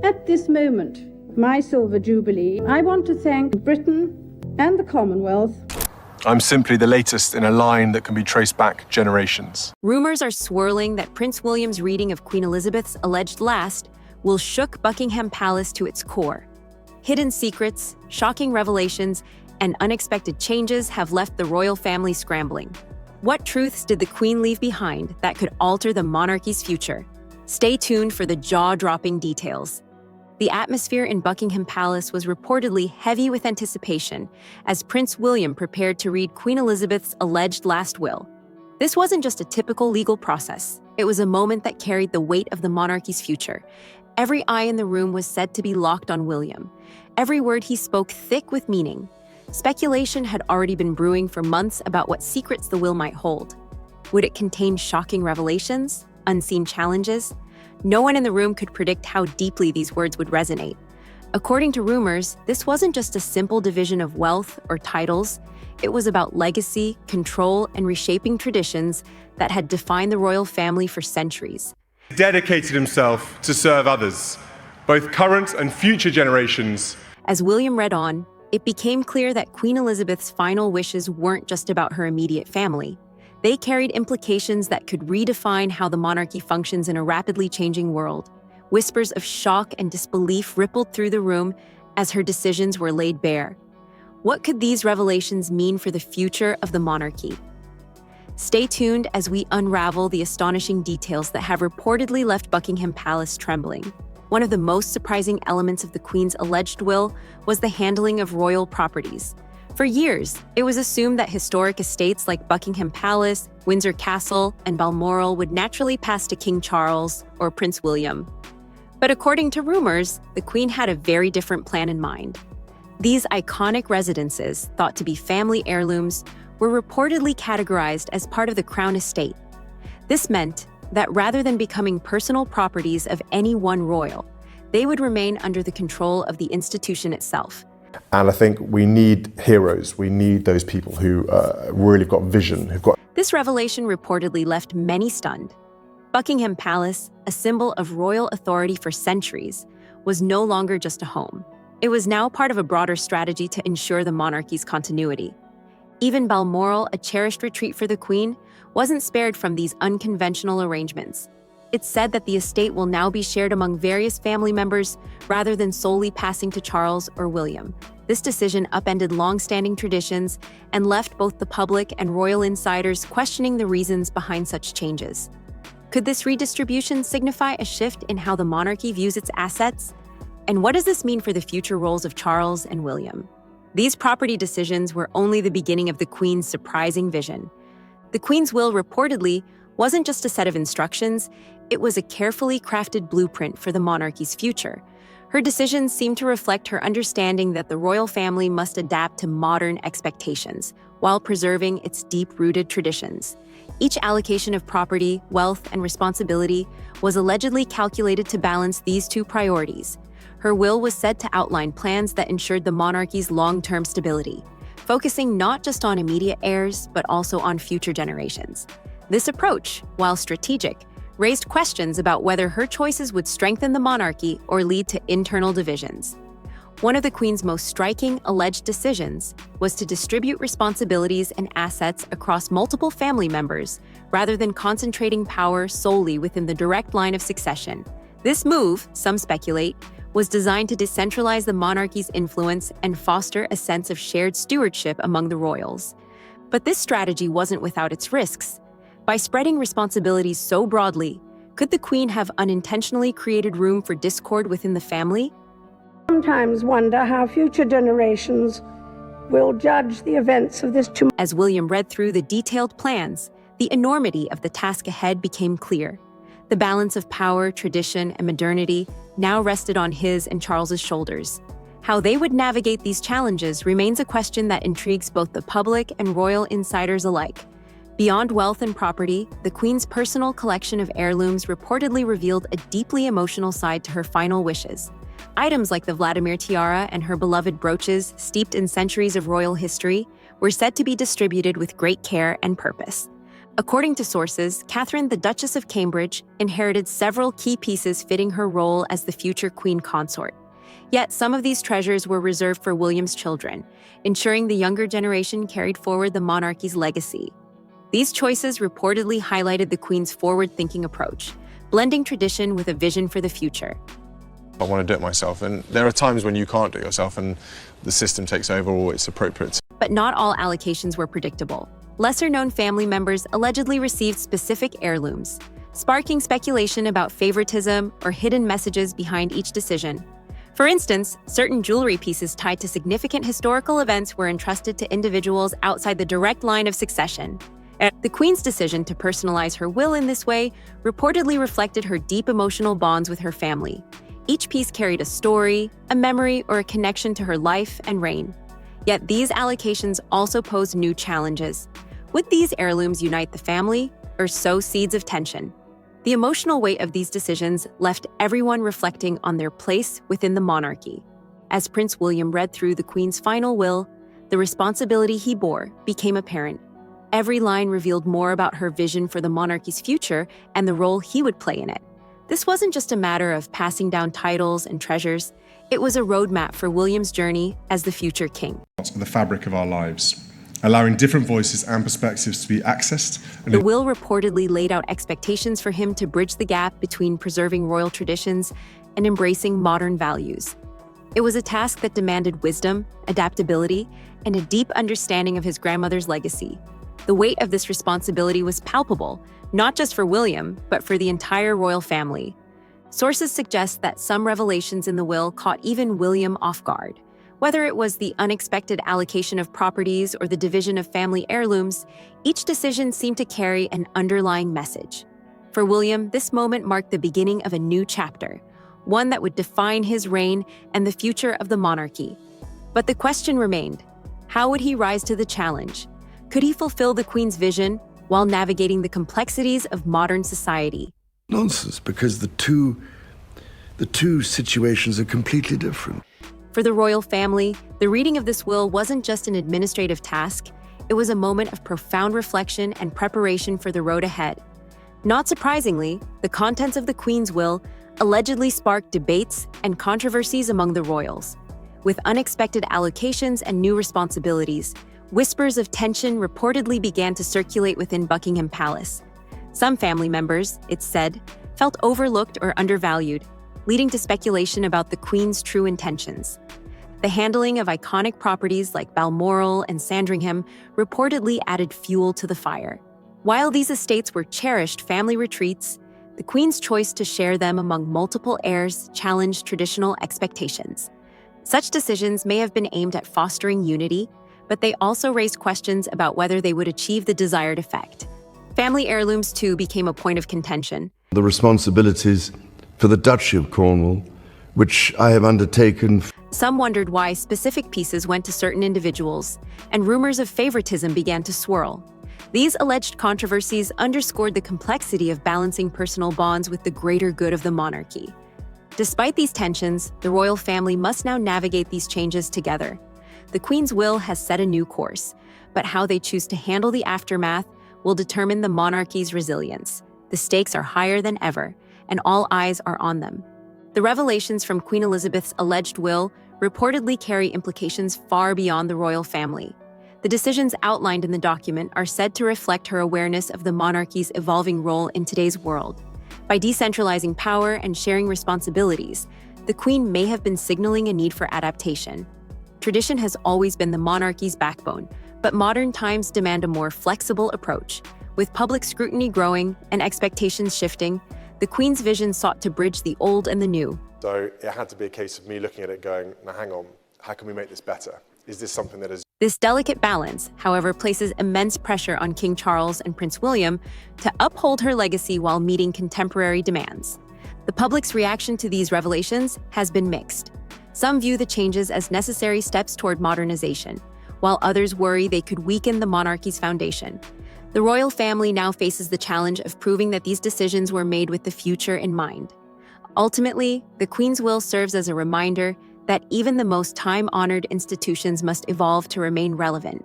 At this moment, my silver jubilee, I want to thank Britain and the Commonwealth. I'm simply the latest in a line that can be traced back generations. Rumors are swirling that Prince William's reading of Queen Elizabeth's alleged last will shook Buckingham Palace to its core. Hidden secrets, shocking revelations, and unexpected changes have left the royal family scrambling. What truths did the Queen leave behind that could alter the monarchy's future? Stay tuned for the jaw-dropping details. The atmosphere in Buckingham Palace was reportedly heavy with anticipation as Prince William prepared to read Queen Elizabeth's alleged last will. This wasn't just a typical legal process. It was a moment that carried the weight of the monarchy's future. Every eye in the room was said to be locked on William, every word he spoke thick with meaning. Speculation had already been brewing for months about what secrets the will might hold. Would it contain shocking revelations, unseen challenges? No one in the room could predict how deeply these words would resonate. According to rumors, this wasn't just a simple division of wealth or titles. It was about legacy, control, and reshaping traditions that had defined the royal family for centuries. He dedicated himself to serve others, both current and future generations. As William read on, it became clear that Queen Elizabeth's final wishes weren't just about her immediate family. They carried implications that could redefine how the monarchy functions in a rapidly changing world. Whispers of shock and disbelief rippled through the room as her decisions were laid bare. What could these revelations mean for the future of the monarchy? Stay tuned as we unravel the astonishing details that have reportedly left Buckingham Palace trembling. One of the most surprising elements of the Queen's alleged will was the handling of royal properties. For years, it was assumed that historic estates like Buckingham Palace, Windsor Castle, and Balmoral would naturally pass to King Charles or Prince William. But according to rumors, the Queen had a very different plan in mind. These iconic residences, thought to be family heirlooms, were reportedly categorized as part of the Crown estate. This meant that rather than becoming personal properties of any one royal, they would remain under the control of the institution itself. And I think we need heroes. We need those people who really got vision, who've got... This revelation reportedly left many stunned. Buckingham Palace, a symbol of royal authority for centuries, was no longer just a home. It was now part of a broader strategy to ensure the monarchy's continuity. Even Balmoral, a cherished retreat for the Queen, wasn't spared from these unconventional arrangements. It's said that the estate will now be shared among various family members rather than solely passing to Charles or William. This decision upended long-standing traditions and left both the public and royal insiders questioning the reasons behind such changes. Could this redistribution signify a shift in how the monarchy views its assets? And what does this mean for the future roles of Charles and William? These property decisions were only the beginning of the Queen's surprising vision. The Queen's will reportedly wasn't just a set of instructions, it was a carefully crafted blueprint for the monarchy's future. Her decisions seemed to reflect her understanding that the royal family must adapt to modern expectations while preserving its deep-rooted traditions. Each allocation of property, wealth, and responsibility was allegedly calculated to balance these two priorities. Her will was said to outline plans that ensured the monarchy's long-term stability, focusing not just on immediate heirs, but also on future generations. This approach, while strategic, raised questions about whether her choices would strengthen the monarchy or lead to internal divisions. One of the Queen's most striking alleged decisions was to distribute responsibilities and assets across multiple family members rather than concentrating power solely within the direct line of succession. This move, some speculate, was designed to decentralize the monarchy's influence and foster a sense of shared stewardship among the royals. But this strategy wasn't without its risks. By spreading responsibilities so broadly, could the Queen have unintentionally created room for discord within the family? Sometimes wonder how future generations will judge the events of this tomorrow. As William read through the detailed plans, the enormity of the task ahead became clear. The balance of power, tradition, and modernity now rested on his and Charles's shoulders. How they would navigate these challenges remains a question that intrigues both the public and royal insiders alike. Beyond wealth and property, the Queen's personal collection of heirlooms reportedly revealed a deeply emotional side to her final wishes. Items like the Vladimir tiara and her beloved brooches, steeped in centuries of royal history, were said to be distributed with great care and purpose. According to sources, Catherine, the Duchess of Cambridge, inherited several key pieces fitting her role as the future queen consort. Yet some of these treasures were reserved for William's children, ensuring the younger generation carried forward the monarchy's legacy. These choices reportedly highlighted the Queen's forward-thinking approach, blending tradition with a vision for the future. I want to do it myself, and there are times when you can't do it yourself and the system takes over or it's appropriate. But not all allocations were predictable. Lesser-known family members allegedly received specific heirlooms, sparking speculation about favoritism or hidden messages behind each decision. For instance, certain jewelry pieces tied to significant historical events were entrusted to individuals outside the direct line of succession. The Queen's decision to personalize her will in this way reportedly reflected her deep emotional bonds with her family. Each piece carried a story, a memory, or a connection to her life and reign. Yet these allocations also posed new challenges. Would these heirlooms unite the family or sow seeds of tension? The emotional weight of these decisions left everyone reflecting on their place within the monarchy. As Prince William read through the Queen's final will, the responsibility he bore became apparent. Every line revealed more about her vision for the monarchy's future and the role he would play in it. This wasn't just a matter of passing down titles and treasures. It was a roadmap for William's journey as the future king. The fabric of our lives, allowing different voices and perspectives to be accessed. The will reportedly laid out expectations for him to bridge the gap between preserving royal traditions and embracing modern values. It was a task that demanded wisdom, adaptability, and a deep understanding of his grandmother's legacy. The weight of this responsibility was palpable, not just for William, but for the entire royal family. Sources suggest that some revelations in the will caught even William off guard. Whether it was the unexpected allocation of properties or the division of family heirlooms, each decision seemed to carry an underlying message. For William, this moment marked the beginning of a new chapter, one that would define his reign and the future of the monarchy. But the question remained: how would he rise to the challenge? Could he fulfill the Queen's vision while navigating the complexities of modern society? Nonsense, because the two situations are completely different. For the royal family, the reading of this will wasn't just an administrative task, it was a moment of profound reflection and preparation for the road ahead. Not surprisingly, the contents of the Queen's will allegedly sparked debates and controversies among the royals. With unexpected allocations and new responsibilities, whispers of tension reportedly began to circulate within Buckingham Palace. Some family members, it's said, felt overlooked or undervalued, leading to speculation about the Queen's true intentions. The handling of iconic properties like Balmoral and Sandringham reportedly added fuel to the fire. While these estates were cherished family retreats, the Queen's choice to share them among multiple heirs challenged traditional expectations. Such decisions may have been aimed at fostering unity, but they also raised questions about whether they would achieve the desired effect. Family heirlooms, too, became a point of contention. The responsibilities for the Duchy of Cornwall, which I have undertaken. Some wondered why specific pieces went to certain individuals, and rumors of favoritism began to swirl. These alleged controversies underscored the complexity of balancing personal bonds with the greater good of the monarchy. Despite these tensions, the royal family must now navigate these changes together. The Queen's will has set a new course, but how they choose to handle the aftermath will determine the monarchy's resilience. The stakes are higher than ever, and all eyes are on them. The revelations from Queen Elizabeth's alleged will reportedly carry implications far beyond the royal family. The decisions outlined in the document are said to reflect her awareness of the monarchy's evolving role in today's world. By decentralizing power and sharing responsibilities, the Queen may have been signaling a need for adaptation. Tradition has always been the monarchy's backbone, but modern times demand a more flexible approach. With public scrutiny growing and expectations shifting, the Queen's vision sought to bridge the old and the new. So it had to be a case of me looking at it going, now hang on, how can we make this better? Is this something that is... This delicate balance, however, places immense pressure on King Charles and Prince William to uphold her legacy while meeting contemporary demands. The public's reaction to these revelations has been mixed. Some view the changes as necessary steps toward modernization, while others worry they could weaken the monarchy's foundation. The royal family now faces the challenge of proving that these decisions were made with the future in mind. Ultimately, the Queen's will serves as a reminder that even the most time-honored institutions must evolve to remain relevant.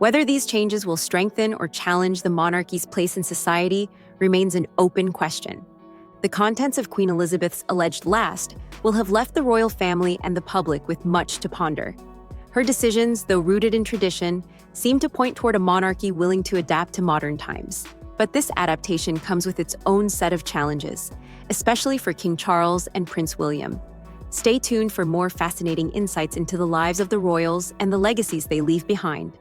Whether these changes will strengthen or challenge the monarchy's place in society remains an open question. The contents of Queen Elizabeth's alleged last will have left the royal family and the public with much to ponder. Her decisions, though rooted in tradition, seem to point toward a monarchy willing to adapt to modern times. But this adaptation comes with its own set of challenges, especially for King Charles and Prince William. Stay tuned for more fascinating insights into the lives of the royals and the legacies they leave behind.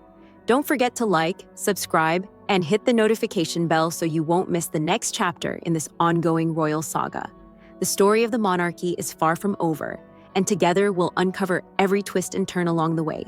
Don't forget to like, subscribe, and hit the notification bell so you won't miss the next chapter in this ongoing royal saga. The story of the monarchy is far from over, and together we'll uncover every twist and turn along the way.